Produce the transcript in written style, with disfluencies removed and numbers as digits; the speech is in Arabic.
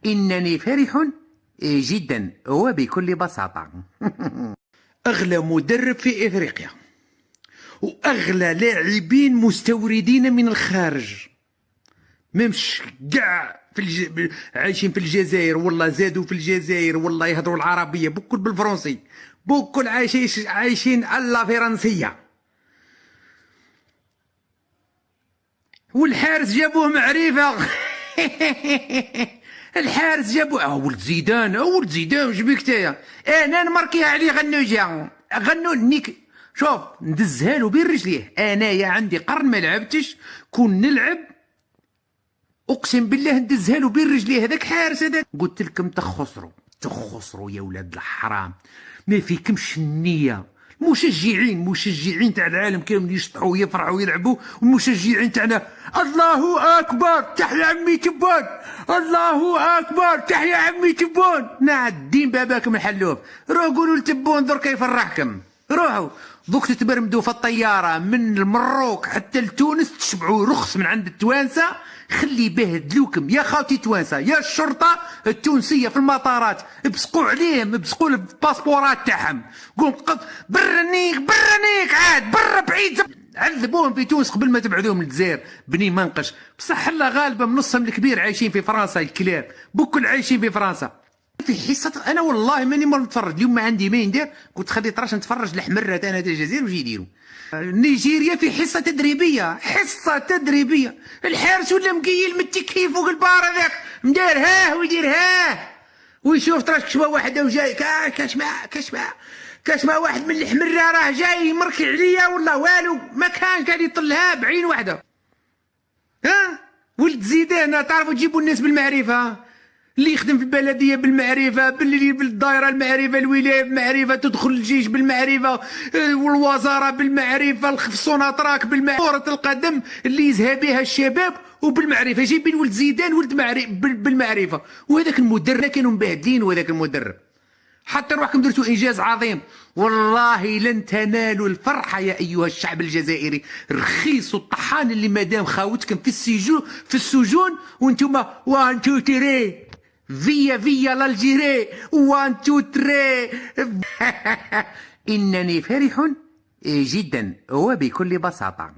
إنني فرح جدا وبكل بساطة. أغلى مدرب في إفريقيا وأغلى لاعبين مستوردين من الخارج، ممش كاع عايشين في الجزائر، والله زادوا في الجزائر، والله يهضروا العربية بكل بالفرنسي، بكل عايشين على فرنسية. والحارس جابوه معرفة. الحارس جابوه ولد زيدان، ولد زيدان جبيك تايا انا نماركيها عليه غنوجه غنو نيك. شوف ندزها له بين رجليه، انايا عندي قرن ما لعبتش، كون نلعب اقسم بالله ندزها له بين رجليه. هذاك حارس هذاك قلت لكم تخسروا يا ولاد الحرام، ما فيكمش النيه. مشجعين تاع العالم كامل يشطحوا ويفرحوا ويلعبوا، والمشجعين تاعنا الله اكبر تحيا عمي تبون، الله اكبر تحيا عمي تبون. نادين باباكم الحلوف، روحوا قولوا لتبون درك يفرحكم، روحوا دوك تتبرمدوا في الطياره من المروك حتى لتونس تشبعوا رخص من عند التوانسه، خلي يبهدلوكم يا خاوتي توانسه، يا الشرطه التونسيه في المطارات بصقوا عليهم، بصقوا الباسبورات تاعهم، قوم برنيك عاد برا بعيد، عذبوهم في تونس قبل ما تبعدوهم للجزائر. بني منقش بصح الله غالبا من نصهم الكبير عايشين في فرنسا، الكلاب بكل عايشين في فرنسا. في حصه انا والله ماني مر نتفرج، اليوم ما عندي ما ندير، قلت خليت راش نتفرج الحمرات انا تاع الجزائر وش يديروا. نيجيريا في حصه تدريبيه، الحارس ولا مقيل من التكييف فوق البار هذاك مدار هاه ويدير هاه ويشوف تراش كشمه واحده وجاي كشمه واحد من الحمره راه جاي يمركي عليا والله والو ما كان يطلها بعين واحده. ولد زيدان تعرفوا تجيبوا الناس بالمعرفه، اللي يخدم في البلديه بالمعرفه، باللي بالدائره المعرفه، الولايه بالمعرفه، تدخل الجيش بالمعرفه، والوزاره بالمعرفه، الخفصوناتراك بالمعرفه، كره القدم اللي يزهى بها الشباب وبالمعرفه، جايبين ولد زيدان ولد بالمعرفه. وهذاك المدرب كانوا مبهدلين، وهذاك المدرب حتى روحكم درتوا انجاز عظيم، والله لن تنالوا الفرحه يا ايها الشعب الجزائري. رخيص الطحان اللي مادام خاوتكم في السجون وانتم 1 2 3 فيا لالجيري 1 2 3. إنني فرح جدا وبكل بساطة.